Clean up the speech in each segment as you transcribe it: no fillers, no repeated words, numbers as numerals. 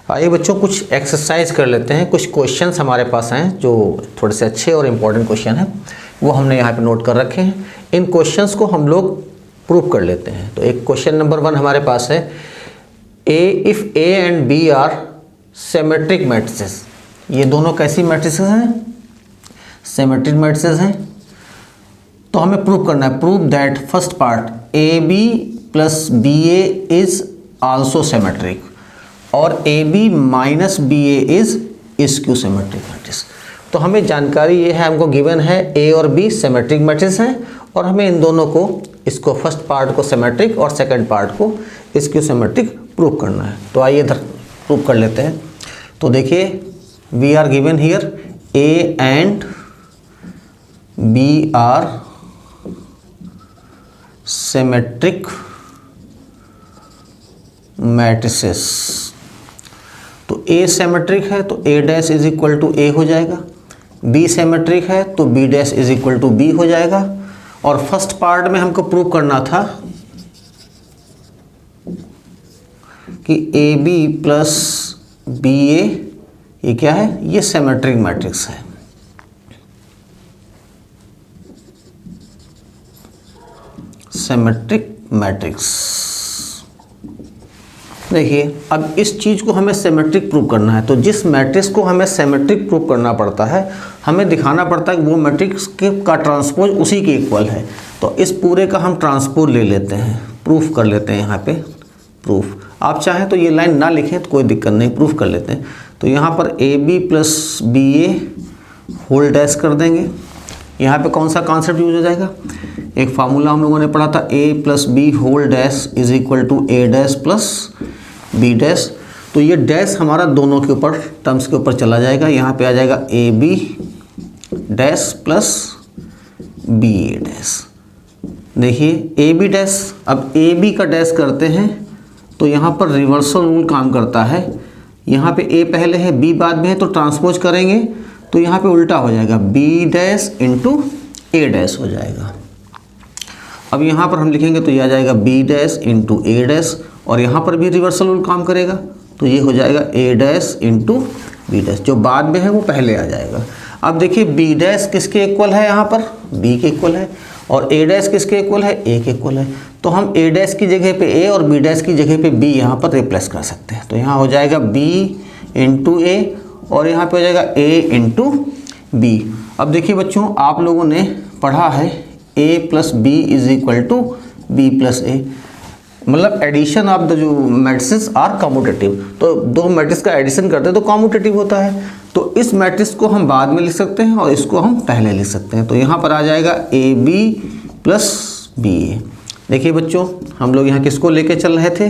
आइए बच्चों कुछ एक्सरसाइज कर लेते हैं। कुछ क्वेश्चंस हमारे पास हैं जो थोड़े से अच्छे और इम्पोर्टेंट क्वेश्चन हैं, वो हमने यहाँ पे नोट कर रखे हैं। इन क्वेश्चंस को हम लोग प्रूव कर लेते हैं। तो एक क्वेश्चन नंबर 1 हमारे पास है, if A and B are symmetric matrices. ये दोनों कैसी मैट्रिसेस हैं? सिमेट्रिक मैट्रिसेस हैं। तो हमें प्रूव करना है, prove that first part A B plus B A is also symmetric और A B minus B A is skew symmetric matrix. तो हमें जानकारी ये है, हमको गिवन है ए और बी सिमेट्रिक मैट्रिक्स हैं और हमें इन दोनों को, इसको फर्स्ट पार्ट को सिमेट्रिक और सेकंड पार्ट को स्क्यू सिमेट्रिक प्रूव करना है। तो आइए इधर प्रूव कर लेते हैं। तो देखिए, we are given here A and B are symmetric matrices. तो ए सिमेट्रिक है तो A dash is equal to A हो जाएगा, बी सिमेट्रिक है तो B dash is equal to B हो जाएगा। और फर्स्ट पार्ट में हमको प्रूव करना था कि ए बी प्लस बी ए ये क्या है? ये सिमेट्रिक मैट्रिक्स है। Symmetric matrix. देखिए, अब इस चीज़ को हमें सिमेट्रिक प्रूव करना है। तो जिस मैट्रिक्स को हमें सिमेट्रिक प्रूव करना पड़ता है, हमें दिखाना पड़ता है कि वो मैट्रिक्स का ट्रांसपोज उसी के इक्वल है। तो इस पूरे का हम ट्रांसपोज ले लेते हैं, प्रूफ कर लेते हैं यहाँ पे प्रूफ। आप चाहें तो ये लाइन ना लिखें तो कोई दिक्कत नहीं, प्रूफ कर लेते हैं। तो यहाँ पर A B plus B A whole dash कर देंगे। यहाँ पे कौन सा कॉन्सेप्ट यूज हो जाएगा? एक फार्मूला हम लोगों ने पढ़ा था, A plus B whole dash is equal to A dash plus B dash. तो ये डैश हमारा दोनों के ऊपर, टर्म्स के ऊपर चला जाएगा। यहाँ पे आ जाएगा A B dash plus B A dash. देखिए ए बी डैश, अब ए बी का डैश करते हैं तो यहाँ पर रिवर्सल रूल काम करता है। यहाँ पे ए पहले है बी बाद में है, तो ट्रांसपोज करेंगे तो यहाँ पे उल्टा हो जाएगा, B dash into A dash हो जाएगा। अब यहाँ पर हम लिखेंगे तो ये आ जाएगा B dash into A dash, और यहाँ पर भी रिवर्सल रूल काम करेगा तो ये हो जाएगा A dash into B dash. जो बाद में है वो पहले आ जाएगा। अब देखिए, बी डैश किसके इक्वल है? यहाँ पर बी के इक्वल है, और ए डैश किसके इक्वल है? ए के इक्वल है। तो हम ए डैश की जगह पे ए और बी डैश की जगह पे बी यहाँ पर रिप्लेस कर सकते हैं। तो यहाँ हो जाएगा बी इंटू ए और यहाँ पे हो जाएगा ए इंटू बी। अब देखिए बच्चों, आप लोगों ने पढ़ा है A plus B is equal to B plus A, मतलब एडिशन ऑफ द जो मैट्रिसेस आर कॉम्यूटेटिव। तो दो मैट्रिक्स का एडिशन करते हैं तो कॉम्यूटेटिव होता है। तो इस मैट्रिक्स को हम बाद में लिख सकते हैं और इसको हम पहले लिख सकते हैं। तो यहाँ पर आ जाएगा ए बी प्लस बी ए। देखिए बच्चों, हम लोग यहाँ किसको लेके चल रहे थे?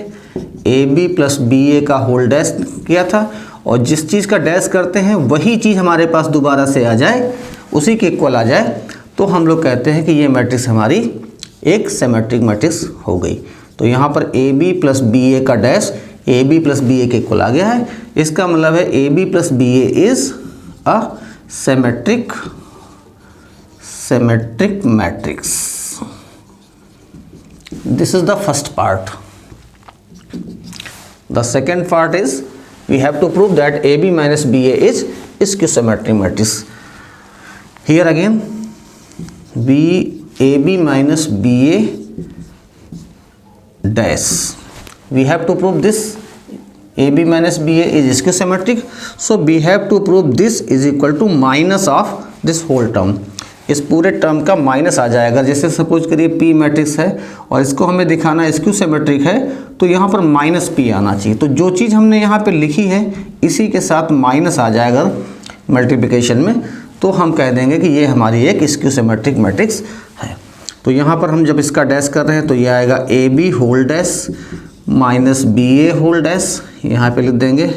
ए बी प्लस बी ए का होल डैश किया था, और जिस चीज़ का डैश करते हैं वही चीज़ हमारे पास दोबारा से आ जाए, उसी के इक्वल आ जाए, तो हम लोग कहते हैं कि ये मैट्रिक्स हमारी एक सिमेट्रिक मैट्रिक्स हो गई। तो यहाँ पर A B plus B A का dash A B plus B A के इक्वल आ गया है। इसका मतलब है A B plus B A is a symmetric matrix. This is the first part. The second part is we have to prove that AB minus BA is skew symmetric matrix. Here again, AB minus BA dash. We have to prove this AB minus BA is skew symmetric. So we have to prove this is equal to minus of this whole term. इस पूरे term का minus आ जाएगा। जैसे suppose करिए P matrix है और इसको हमें दिखाना स्क्यू सिमेट्रिक है, तो यहाँ पर माइनस पी आना चाहिए। तो जो चीज़ हमने यहाँ पे लिखी है इसी के साथ माइनस आ जाएगा मल्टीप्लिकेशन में, तो हम कह देंगे कि ये हमारी एक स्क्यू सिमेट्रिक मैट्रिक्स है। तो यहाँ पर हम जब इसका डैश कर रहे हैं तो ये आएगा A B whole dash minus B A whole dash, यहाँ पे लिख देंगे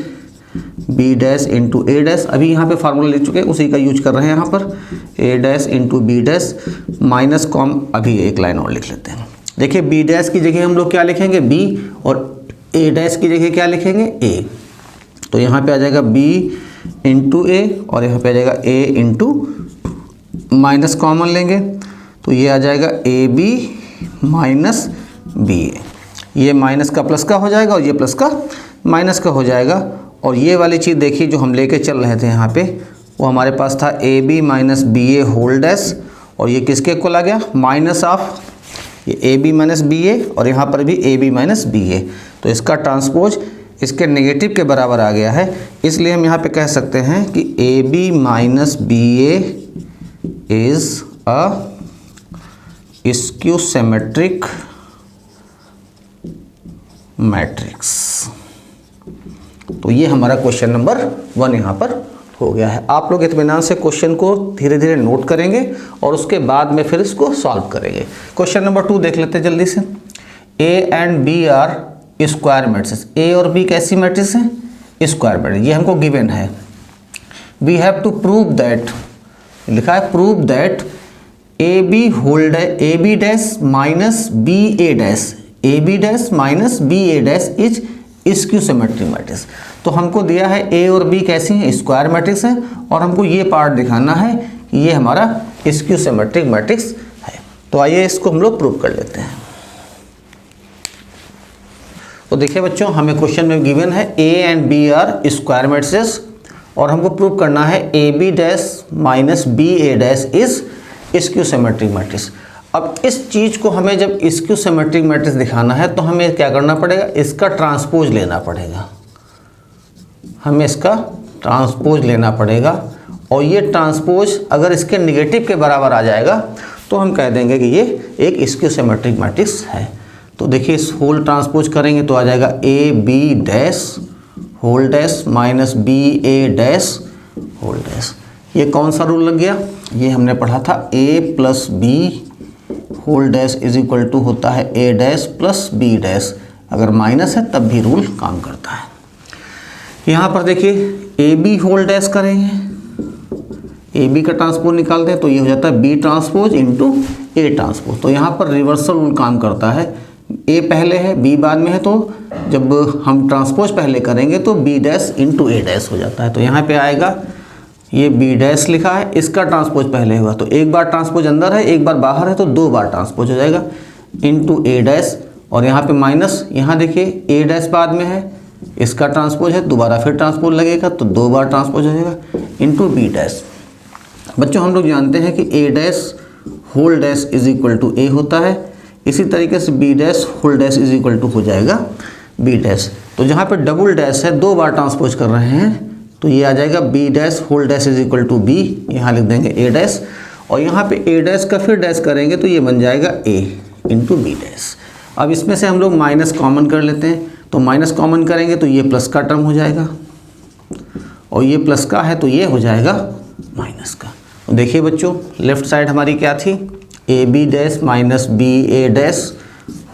B dash into A dash. अभी यहाँ पे फार्मूला लिख चुके हैं, उसी का यूज कर रहे हैं यहाँ पर, A dash into B dash minus कॉम। अभी एक लाइन और लिख लेते हैं। देखिए, बी डैश की जगह हम लोग क्या लिखेंगे? बी, और ए डैश की जगह क्या लिखेंगे? ए। तो यहाँ पे आ जाएगा बी इंटू ए और यहाँ पे आ जाएगा ए इंटू माइनस कॉमन लेंगे तो ये आ जाएगा ए बी माइनस बी ए। ये माइनस का प्लस का हो जाएगा और ये प्लस का माइनस का हो जाएगा, और ये वाली चीज़ देखिए जो हम लेके चल रहे थे यहाँ पे, वो हमारे पास था A B minus B A whole dash, और ये किसके इक्वल आ गया, माइनस ऑफ ये A B minus B A, और यहाँ पर भी A B minus B A. तो इसका ट्रांसपोज इसके नेगेटिव के बराबर आ गया है, इसलिए हम यहाँ पे कह सकते हैं कि A B minus B A is a skew symmetric matrix. तो ये हमारा क्वेश्चन नंबर 1 यहाँ पर हो गया है। आप लोग इत्मीनान से क्वेश्चन को धीरे धीरे नोट करेंगे और उसके बाद में फिर इसको सॉल्व करेंगे। क्वेश्चन नंबर 2 देख लेते हैं जल्दी से। A and B are square matrix. A और बी कैसी मैट्रिक्स हैं, स्क्वायर मैट्रिक्स, ये हमको गिवन है। We have to prove that, लिखा है prove that A B hold A B dash minus B A dash, A B dash minus B A dash is skew symmetric matrix. तो हमको दिया है ए और बी कैसी हैं, स्क्वायर मैट्रिक्स है, और हमको ये पार्ट दिखाना है कि ये हमारा स्क्यू सिमेट्रिक मैट्रिक्स है। तो आइए इसको हम लोग प्रूव कर लेते हैं। तो देखिए बच्चों, हमें क्वेश्चन में गिवन है A and B are square matrix, और हमको प्रूव करना है A B dash minus B A dash is skew symmetric matrix. अब इस चीज़ को हमें जब स्क्यू सिमेट्रिक मैट्रिक्स दिखाना है तो हमें क्या करना पड़ेगा, इसका ट्रांसपोज लेना पड़ेगा, हमें इसका ट्रांसपोज लेना पड़ेगा। और ये ट्रांसपोज अगर इसके निगेटिव के बराबर आ जाएगा तो हम कह देंगे कि ये एक स्क्यू सिमेट्रिक मैट्रिक्स है। तो देखिए इस होल ट्रांसपोज करेंगे तो आ जाएगा A B dash whole dash minus B A dash whole dash. ये कौन सा रूल लग गया, ये हमने पढ़ा था A plus B whole dash is equal to होता है A dash plus B dash, अगर माइनस है तब भी रूल काम करता है। यहाँ पर देखिए ए बी होल डैश करेंगे, ए बी का ट्रांसपोज निकालते हैं तो ये हो जाता है B transpose into A transpose. तो यहाँ पर रिवर्सल रूल काम करता है, ए पहले है बी बाद में है, तो जब हम ट्रांसपोज पहले करेंगे तो B dash into A dash हो जाता है। तो यहाँ पे आएगा ये बी डैश लिखा है, इसका ट्रांसपोज पहले होगा तो एक बार ट्रांसपोज अंदर है एक बार बाहर है तो 2 बार ट्रांसपोज हो जाएगा इंटू ए डैश, और यहाँ पे माइनस, यहाँ देखिए ए डैश बाद में है, इसका ट्रांसपोज है, दोबारा फिर ट्रांसपोज लगेगा तो 2 बार ट्रांसपोज हो जाएगा इंटू बी डैश। बच्चों हम लोग जानते हैं कि A dash whole dash is equal to A होता है, इसी तरीके से B dash whole dash is equal to हो जाएगा बी डैश। तो जहाँ पे डबल डैश है 2 बार ट्रांसपोज कर रहे हैं तो ये आ जाएगा B dash whole dash is equal to B, यहाँ लिख देंगे ए डैश, और यहाँ पे ए डैश का फिर डैश करेंगे तो ये बन जाएगा ए इंटू बी डैश। अब इसमें से हम लोग माइनस कॉमन कर लेते हैं, तो माइनस कॉमन करेंगे तो ये प्लस का टर्म हो जाएगा, और ये प्लस का है तो ये हो जाएगा माइनस का। तो देखिए बच्चों लेफ्ट साइड हमारी क्या थी, A B dash minus B A dash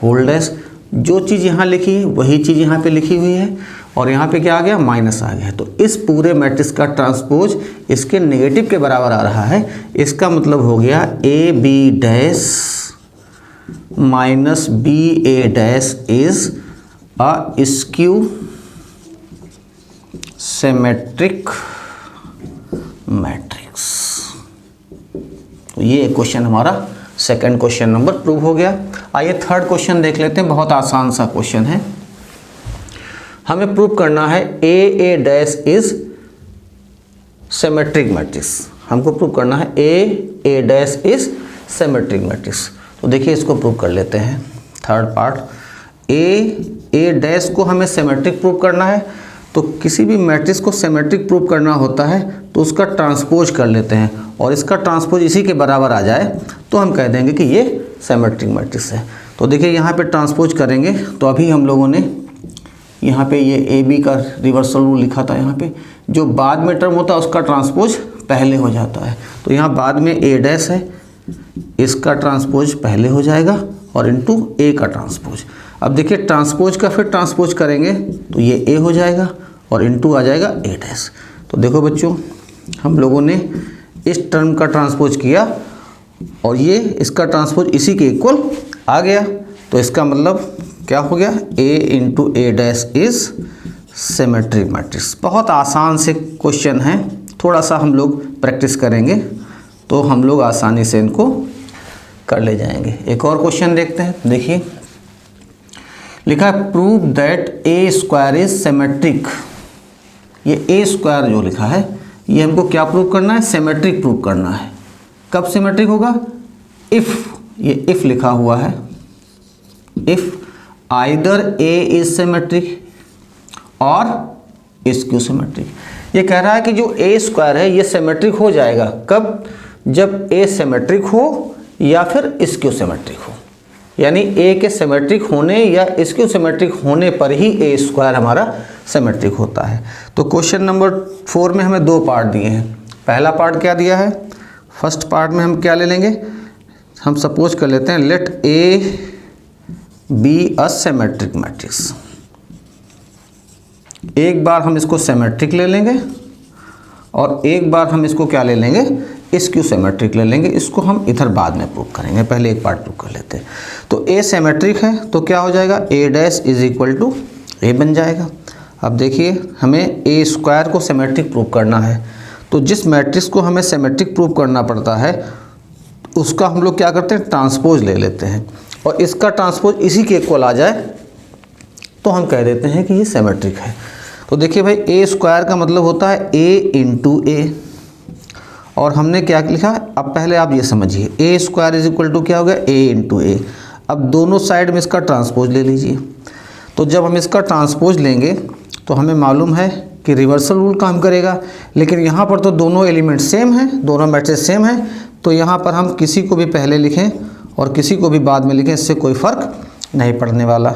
whole dash, जो चीज़ यहाँ लिखी है वही चीज़ यहाँ पे लिखी हुई है, और यहाँ पे क्या आ गया, माइनस आ गया। तो इस पूरे मैट्रिक्स का ट्रांसपोज इसके नेगेटिव के बराबर आ रहा है, इसका मतलब हो गया A B dash minus B A dash is a skew symmetric matrix. तो ये क्वेश्चन हमारा सेकंड क्वेश्चन नंबर प्रूव हो गया। आइए थर्ड क्वेश्चन देख लेते हैं, बहुत आसान सा क्वेश्चन है। हमें प्रूव करना है A dash is symmetric matrix, हमको प्रूव करना है A dash is symmetric matrix. तो देखिए इसको प्रूव कर लेते हैं। थर्ड पार्ट, ए डैश को हमें सिमेट्रिक प्रूव करना है, तो किसी भी मैट्रिक्स को सिमेट्रिक प्रूव करना होता है तो उसका ट्रांसपोज कर लेते हैं, और इसका ट्रांसपोज इसी के बराबर आ जाए तो हम कह देंगे कि ये सिमेट्रिक मैट्रिक्स है। तो देखिए यहाँ पे ट्रांसपोज करेंगे तो अभी हम लोगों ने यहाँ पे ये ए बी का रिवर्सल रूल लिखा था, यहाँ पे जो बाद में टर्म होता है उसका ट्रांसपोज पहले हो जाता है। तो यहाँ बाद में ए डैश है, इसका ट्रांसपोज पहले हो जाएगा और इंटू ए का ट्रांसपोज। अब देखिए ट्रांसपोज का फिर ट्रांसपोज करेंगे तो ये ए हो जाएगा और इंटू आ जाएगा ए डैश। तो देखो बच्चों हम लोगों ने इस टर्म का ट्रांसपोज किया और ये इसका ट्रांसपोज इसी के इक्वल आ गया, तो इसका मतलब क्या हो गया, A into A dash is symmetric matrix. बहुत आसान से क्वेश्चन है, थोड़ा सा हम लोग प्रैक्टिस करेंगे तो हम लोग आसानी से इनको कर ले जाएंगे। एक और क्वेश्चन देखते हैं। देखिए लिखा है prove that A square is symmetric ये ए स्क्वायर जो लिखा है ये हमको क्या प्रूव करना है, सिमेट्रिक प्रूव करना है। कब सिमेट्रिक होगा, इफ़, ये इफ़ लिखा हुआ है, if either A is symmetric और स्क्यू सिमेट्रिक। ये कह रहा है कि जो ए स्क्वायर है ये सिमेट्रिक हो जाएगा कब, जब ए सिमेट्रिक हो या फिर स्क्यू सिमेट्रिक हो, यानी ए के सिमेट्रिक होने या स्क्यू सिमेट्रिक होने पर ही ए स्क्वायर हमारा सिमेट्रिक होता है। तो क्वेश्चन नंबर 4 में हमें 2 पार्ट दिए हैं। पहला पार्ट क्या दिया है, फर्स्ट पार्ट में हम क्या ले लेंगे, हम सपोज कर लेते हैं let A be a symmetric matrix. एक बार हम इसको सिमेट्रिक ले लेंगे और एक बार हम इसको क्या ले लेंगे, स्क्यू सिमेट्रिक ले लेंगे। इसको हम इधर बाद में प्रूव करेंगे, पहले एक पार्ट प्रूव कर लेते हैं। तो ए सिमेट्रिक है तो क्या हो जाएगा, A dash is equal to ए बन जाएगा। अब देखिए हमें ए स्क्वायर को सिमेट्रिक प्रूव करना है, तो जिस मैट्रिक्स को हमें सिमेट्रिक प्रूव करना पड़ता है उसका हम लोग क्या करते हैं, ट्रांसपोज ले लेते हैं, और इसका ट्रांसपोज इसी के इक्वल आ जाए तो हम कह देते हैं कि ये सिमेट्रिक है। तो देखिए भाई ए स्क्वायर का मतलब होता है ए इंटू ए, और हमने क्या लिखा, अब पहले आप ये समझिए ए स्क्वायर इज इक्वल टू क्या हो गया, ए इंटू ए। अब दोनों साइड में इसका ट्रांसपोज ले लीजिए। तो जब हम इसका ट्रांसपोज लेंगे तो हमें मालूम है कि रिवर्सल रूल काम करेगा, लेकिन यहाँ पर तो दोनों एलिमेंट सेम हैं, दोनों मैट्रिक्स सेम हैं, तो यहाँ पर हम किसी को भी पहले लिखें और किसी को भी बाद में लिखें, इससे कोई फ़र्क नहीं पड़ने वाला।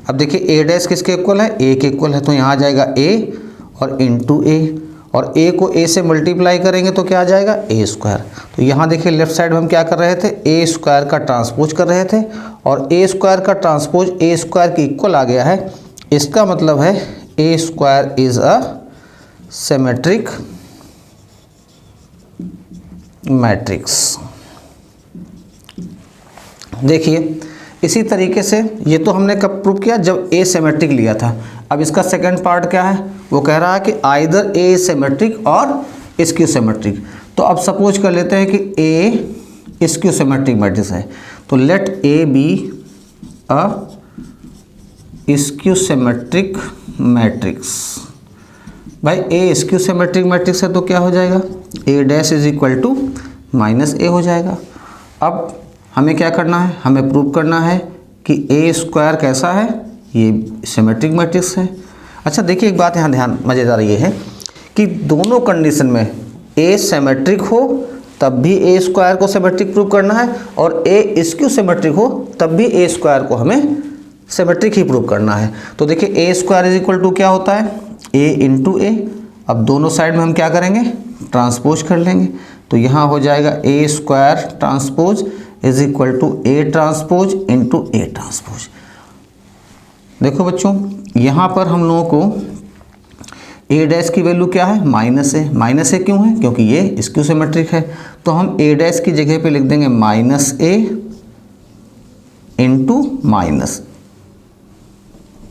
अब देखिए ए डैश किसके इक्वल है, ए के इक्वल है, तो यहाँ आ जाएगा ए और इंटू ए, और ए को ए से मल्टीप्लाई करेंगे तो क्या आ जाएगा, ए स्क्वायर। तो यहाँ देखिए लेफ्ट साइड में हम क्या कर रहे थे, ए स्क्वायर का ट्रांसपोज कर रहे थे, और ए स्क्वायर का ट्रांसपोज ए स्क्वायर के इक्वल आ गया है। इसका मतलब है A square is a symmetric matrix. देखिए इसी तरीके से ये तो हमने कब प्रूव किया, जब ए सिमेट्रिक लिया था। अब इसका सेकंड पार्ट क्या है, वो कह रहा है कि आइदर ए सिमेट्रिक और स्क्यू सिमेट्रिक। तो अब सपोज कर लेते हैं कि ए स्क्यू सिमेट्रिक मैट्रिक्स है, तो let A be a skew symmetric matrix. भाई ए स्क्यू सिमेट्रिक मैट्रिक्स है तो क्या हो जाएगा, A dash is equal to minus A हो जाएगा। अब हमें क्या करना है, हमें प्रूव करना है कि ए स्क्वायर कैसा है, ये सिमेट्रिक मैट्रिक्स है। अच्छा देखिए एक बात यहाँ ध्यान मज़ेदार ये है कि दोनों कंडीशन में ए सिमेट्रिक हो तब भी ए स्क्वायर को सिमेट्रिक प्रूव करना है, और ए स्क्यू सिमेट्रिक हो तब भी ए स्क्वायर को हमें सिमेट्रिक ही प्रूव करना है। तो देखिए ए स्क्वायर इज इक्वल टू क्या होता है, ए इंटू ए। अब दोनों साइड में हम क्या करेंगे, ट्रांसपोज कर लेंगे, तो यहाँ हो जाएगा A square transpose is equal to A transpose into A transpose. देखो बच्चों यहाँ पर हम लोगों को ए डैश की वैल्यू क्या है, माइनस ए। माइनस ए क्यों है, क्योंकि ये स्क्यू सिमेट्रिक है, तो हम ए डैश की जगह पे लिख देंगे माइनस ए इंटू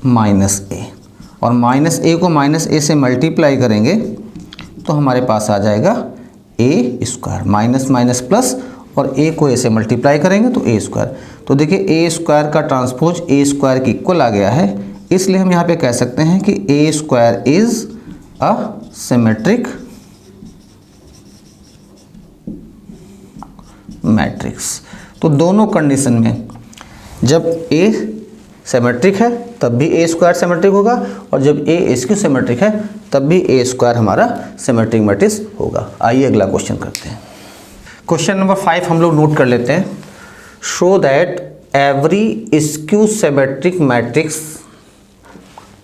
माइनस ए, और माइनस ए को माइनस ए से मल्टीप्लाई करेंगे तो हमारे पास आ जाएगा A square. Minus minus plus, और ए को ए से मल्टीप्लाई करेंगे तो ए स्क्वायर। तो देखिए ए स्क्वायर का ट्रांसपोज ए स्क्वायर के इक्वल आ गया है, इसलिए हम यहाँ पे कह सकते हैं कि A square is a symmetric matrix. तो दोनों कंडीशन में जब ए सिमेट्रिक है तब भी ए स्क्वायर सिमेट्रिक होगा, और जब ए स्क्यू सिमेट्रिक है तब भी ए स्क्वायर हमारा सिमेट्रिक मैट्रिक्स होगा। आइए अगला क्वेश्चन करते हैं। क्वेश्चन नंबर 5 हम लोग नोट कर लेते हैं। Show that every skew symmetric matrix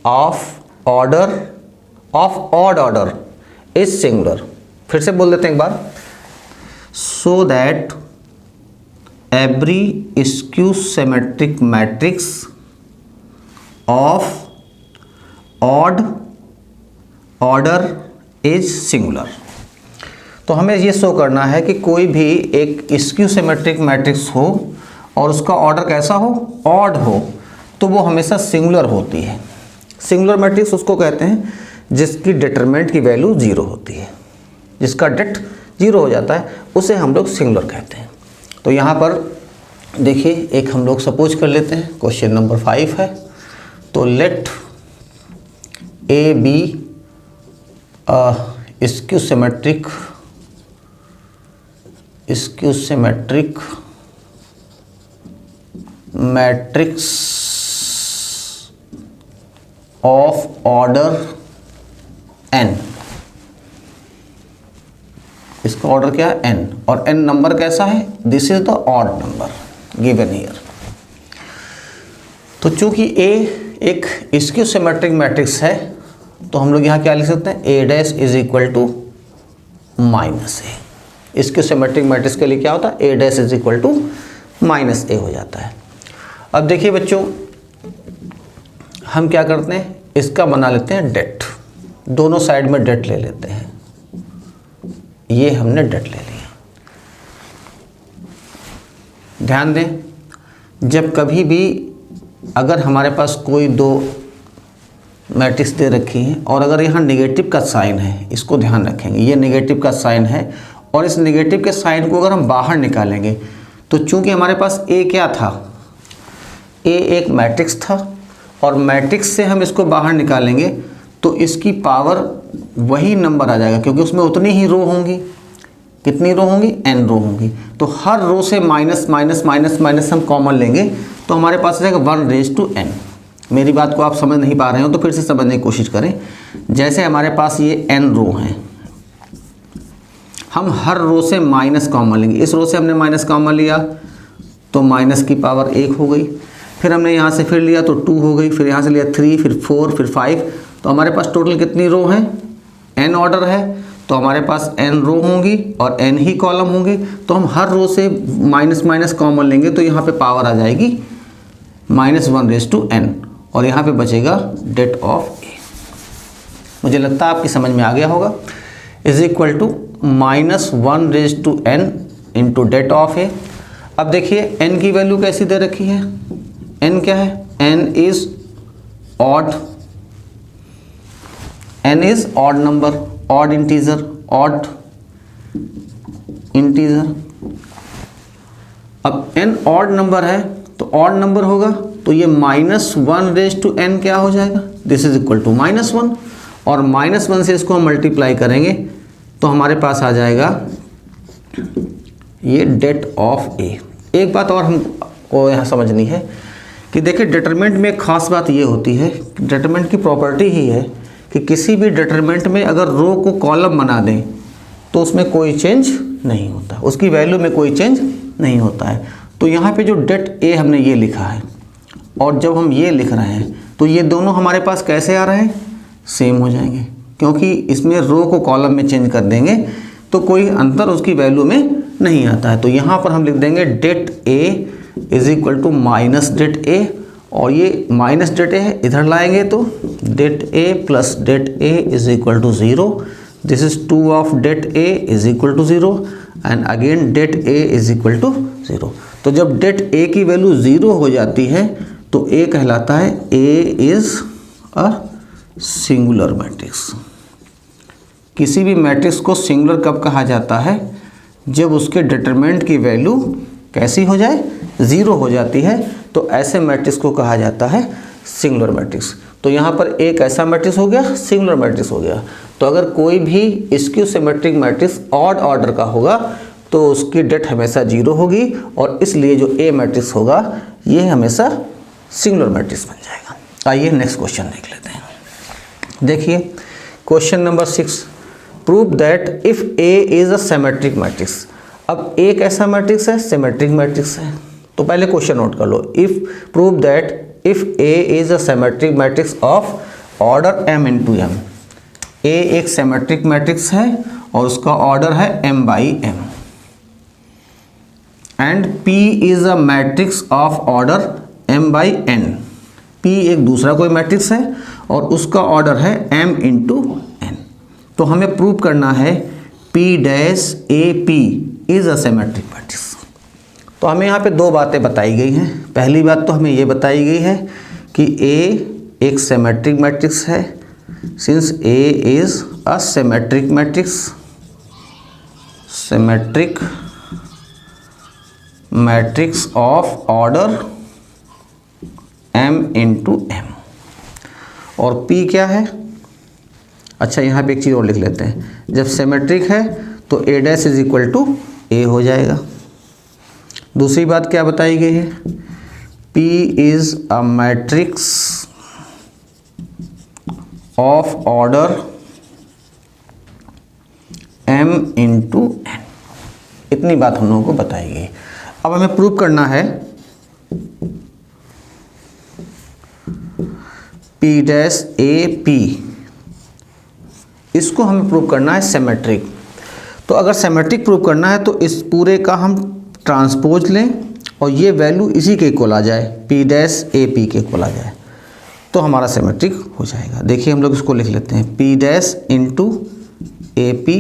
of odd order is singular. फिर से बोल देते हैं एक बार, so that every skew symmetric matrix of odd order is singular. तो हमें ये शो करना है कि कोई भी एक स्क्यू सिमेट्रिक मैट्रिक्स हो और उसका ऑर्डर कैसा हो, ऑड हो, तो वो हमेशा सिंगुलर होती है। सिंगुलर मैट्रिक्स उसको कहते हैं जिसकी डिटरमिनेंट की वैल्यू 0 होती है, जिसका डिट 0 हो जाता है उसे हम लोग सिंगुलर कहते हैं। तो यहाँ पर देखिए एक हम लोग सपोज कर लेते हैं, क्वेश्चन नंबर 5 है, तो let A be skew symmetric matrix of order n। इसका ऑर्डर क्या है? n, और n नंबर कैसा है? This is the odd number given here. तो चूंकि A एक स्क्यू सिमेट्रिक मैट्रिक्स है तो हम लोग यहाँ क्या लिख सकते हैं? A dash is equal to minus A. Skew symmetric matrix के लिए क्या होता है? A dash is equal to minus A हो जाता है। अब देखिए बच्चों, हम क्या करते हैं, इसका बना लेते हैं डेट। दोनों साइड में डेट ले लेते हैं। ये हमने डेट ले लिया। ध्यान दें, जब कभी भी अगर हमारे पास कोई दो मैट्रिक्स दे रखी है और अगर यहाँ नेगेटिव का साइन है, इसको ध्यान रखेंगे, ये नेगेटिव का साइन है और इस नेगेटिव के साइन को अगर हम बाहर निकालेंगे तो चूंकि हमारे पास ए क्या था? ए एक मैट्रिक्स था और मैट्रिक्स से हम इसको बाहर निकालेंगे तो इसकी पावर वही नंबर आ जाएगा, क्योंकि उसमें उतनी ही रो होंगी। कितनी रो होंगी? n रो होंगी। तो हर रो से माइनस माइनस माइनस माइनस हम कॉमन लेंगे तो हमारे पास आ जाएगा 1 रेज़ टू n। मेरी बात को आप समझ नहीं पा रहे हो तो फिर से समझने की कोशिश करें। जैसे हमारे पास ये n रो हैं, हम हर रो से माइनस कॉमन लेंगे। इस रो से हमने माइनस कॉमन लिया तो माइनस की पावर 1 हो गई। फिर हमने यहाँ से फिर लिया तो 2 हो गई। फिर यहाँ से लिया 3, फिर 4, फिर 5। तो हमारे पास टोटल कितनी रो हैं? n ऑर्डर है तो हमारे पास n रो होंगी और n ही कॉलम होंगे। तो हम हर रो से माइनस माइनस कॉमन लेंगे तो यहाँ पे पावर आ जाएगी -1 रेज़ टू n और यहाँ पे बचेगा डेट ऑफ a। मुझे लगता है आपकी समझ में आ गया होगा। Is equal to -1 raise to n into det of a। अब देखिए n की वैल्यू कैसी दे रखी है? n क्या है? n is odd, n is odd number, odd integer, odd integer. अब n ऑड नंबर है तो ऑड नंबर होगा तो ये -1 रेज़ टू n क्या हो जाएगा? दिस इज इक्वल टू -1 और -1 से इसको हम मल्टीप्लाई करेंगे तो हमारे पास आ जाएगा ये डेट ऑफ a। एक बात और हमको यहाँ समझनी है कि देखिए डिटरमिनेंट में एक खास बात ये होती है, डिटरमिनेंट की प्रॉपर्टी ही है कि किसी भी डिटरमिनेंट में अगर रो को कॉलम बना दें तो उसमें कोई चेंज नहीं होता, उसकी वैल्यू में कोई चेंज नहीं होता है। तो यहाँ पे जो डेट ए हमने ये लिखा है और जब हम ये लिख रहे हैं तो ये दोनों हमारे पास कैसे आ रहे हैं? सेम हो जाएंगे, क्योंकि इसमें रो को कॉलम में चेंज कर देंगे तो कोई अंतर उसकी वैल्यू में नहीं आता है। तो यहाँ पर हम लिख देंगे det A is equal to minus det A, और ये माइनस डेट ए है, इधर लाएंगे तो det A plus det A is equal to 0। This is 2 of det A is equal to 0 and again det A is equal to 0। तो जब date ए की value 0 हो जाती है तो ए कहलाता है ए इज अ सिंगुलर मैट्रिक्स। किसी भी मैट्रिक्स को सिंगुलर कब कहा जाता है? जब उसके डिटरमिनेंट की वैल्यू कैसी हो जाए? 0 हो जाती है। तो ऐसे मैट्रिक्स को कहा जाता है सिंगुलर मैट्रिक्स। तो यहाँ पर एक ऐसा मैट्रिक्स हो गया, सिंगुलर मैट्रिक्स हो गया। तो अगर कोई भी skew symmetric matrix odd order का होगा तो उसकी डेट हमेशा 0 होगी और इसलिए जो ए मैट्रिक्स होगा ये हमेशा सिंगुलर मैट्रिक्स बन जाएगा। आइए नेक्स्ट क्वेश्चन देख लेते हैं। देखिए question number 6, prove that if A is a symmetric matrix. अब ए कैसा मैट्रिक्स है? सिमेट्रिक मैट्रिक्स है। तो पहले क्वेश्चन नोट कर लो, if prove that if A is a symmetric matrix of order m into m। A एक सिमेट्रिक मैट्रिक्स है और उसका ऑर्डर है m by m। And p is a matrix of order m by n। p एक दूसरा कोई matrix है और उसका ऑर्डर है m इंटू n। तो हमें प्रूव करना है p dash A P is a symmetric matrix. तो हमें यहाँ पे दो बातें बताई गई हैं। पहली बात तो हमें ये बताई गई है कि A एक सिमेट्रिक मैट्रिक्स है, since A is a symmetric matrix, symmetric matrix of order m into m। और P क्या है? अच्छा यहाँ पे एक चीज़ और लिख लेते हैं, जब सिमेट्रिक है तो A dash is equal to A हो जाएगा। दूसरी बात क्या बताई गई है, P is a matrix of order m into n। इतनी बात हम लोगों को बताई गई। अब हमें प्रूव करना है P डैश ए पी, इसको हमें प्रूव करना है सिमेट्रिक। तो अगर सिमेट्रिक प्रूव करना है तो इस पूरे का हम ट्रांसपोज लें और ये वैल्यू इसी के इक्वल आ जाए, P डैश ए पी के इक्वल आ जाए, तो हमारा सिमेट्रिक हो जाएगा। देखिए हम लोग इसको लिख लेते हैं, P dash into A P,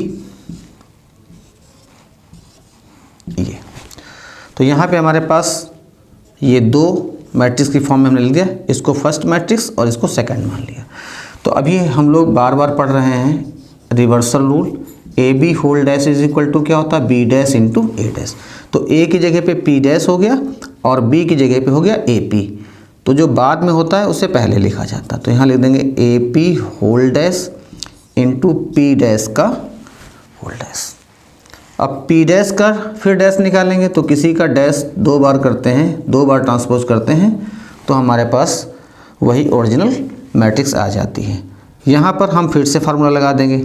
ये। तो यहाँ पे हमारे पास ये दो मैट्रिक्स की फॉर्म में हमने लिख दिया, इसको फर्स्ट मैट्रिक्स और इसको सेकंड मान लिया। तो अभी हम लोग बार बार पढ़ रहे हैं reversal rule, A B whole dash is equal to क्या होता है, B dash into A dash. तो ए की जगह पे पी डैश हो गया और बी की जगह पे हो गया ए पी। तो जो बाद में होता है उससे पहले लिखा जाता है, तो यहाँ लिख देंगे A P whole dash into P dash का होल डैश। अब पी डैश का फिर डैश निकालेंगे तो किसी का डैश दो बार करते हैं, दो बार ट्रांसपोज करते हैं, तो हमारे पास वही ओरिजिनल मैट्रिक्स आ जाती है। यहाँ पर हम फिर से फार्मूला लगा देंगे,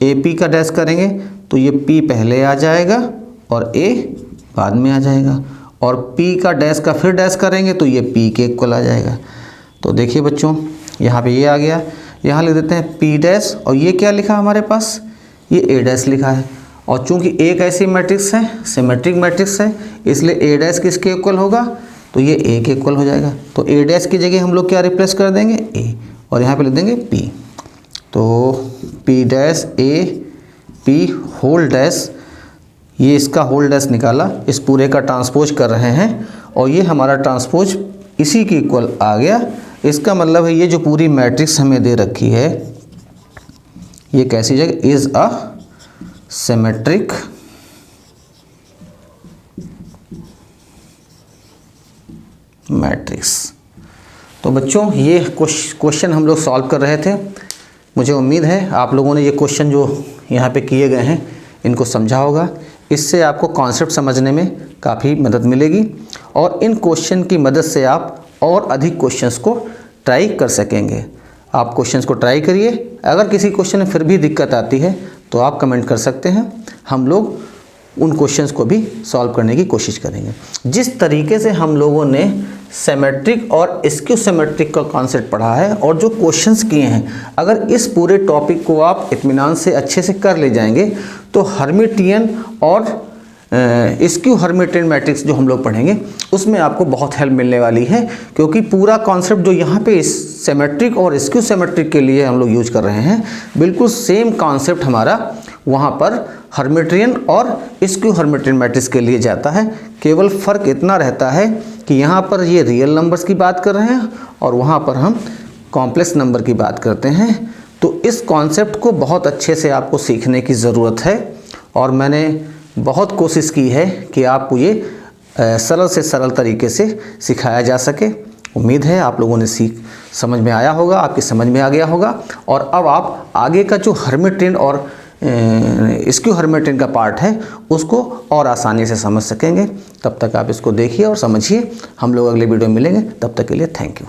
ए पी का डैश करेंगे तो ये पी पहले आ जाएगा और ए बाद में आ जाएगा, और पी का डैश का फिर डैश करेंगे तो ये पी के इक्वल आ जाएगा। तो देखिए बच्चों यहाँ पे ये आ गया, यहाँ लिख देते हैं पी डैश और ये क्या लिखा हमारे पास, ये ए डैश लिखा है। और चूंकि एक ऐसी मैट्रिक्स है, सिमेट्रिक मैट्रिक्स है, इसलिए ए डैश किसके इक्वल होगा, तो ये ए के इक्वल हो जाएगा। तो ए डैश की जगह हम लोग क्या रिप्लेस कर देंगे, ए, और यहाँ पे लिख देंगे पी। तो P dash A P whole dash, ये इसका होल डैश निकाला, इस पूरे का ट्रांसपोज कर रहे हैं और ये हमारा ट्रांसपोज इसी के इक्वल आ गया। इसका मतलब है ये जो पूरी मैट्रिक्स हमें दे रखी है ये कैसी जगह, इज अ सिमेट्रिक मैट्रिक्स। तो बच्चों ये क्वेश्चन हम लोग सॉल्व कर रहे थे। मुझे उम्मीद है आप लोगों ने ये क्वेश्चन जो यहाँ पे किए गए हैं इनको समझा होगा। इससे आपको कॉन्सेप्ट समझने में काफ़ी मदद मिलेगी और इन क्वेश्चन की मदद से आप और अधिक क्वेश्चंस को ट्राई कर सकेंगे। आप क्वेश्चंस को ट्राई करिए, अगर किसी क्वेश्चन में फिर भी दिक्कत आती है तो आप कमेंट कर सकते हैं, हम लोग उन क्वेश्चंस को भी सॉल्व करने की कोशिश करेंगे। जिस तरीके से हम लोगों ने सिमेट्रिक और स्क्यू सिमेट्रिक का कॉन्सेप्ट पढ़ा है और जो क्वेश्चंस किए हैं, अगर इस पूरे टॉपिक को आप इत्मीनान से अच्छे से कर ले जाएंगे तो हर्मिटियन और स्क्यू हर्मिटियन मैट्रिक्स जो हम लोग पढ़ेंगे उसमें आपको बहुत हेल्प मिलने वाली है, क्योंकि पूरा कॉन्सेप्ट जो यहाँ पे सिमेट्रिक और स्क्यू सिमेट्रिक के लिए हम लोग यूज कर रहे हैं, बिल्कुल सेम कॉन्सेप्ट हमारा वहाँ पर हर्मिटियन और स्क्यू हर्मिटियन मैट्रिक्स के लिए जाता है। केवल फ़र्क इतना रहता है कि यहाँ पर ये रियल नंबर्स की बात कर रहे हैं और वहाँ पर हम कॉम्प्लेक्स नंबर की बात करते हैं। तो इस कॉन्सेप्ट को बहुत अच्छे से आपको सीखने की ज़रूरत है और मैंने बहुत कोशिश की है कि आपको ये सरल से सरल तरीके से सिखाया जा सके। उम्मीद है आप लोगों ने समझ में आया होगा, आपकी समझ में आ गया होगा और अब आप आगे का जो हर्मिटियन और स्क्यू हर्मिटियन का पार्ट है उसको और आसानी से समझ सकेंगे। तब तक आप इसको देखिए और समझिए। हम लोग अगले वीडियो में मिलेंगे, तब तक के लिए थैंक यू।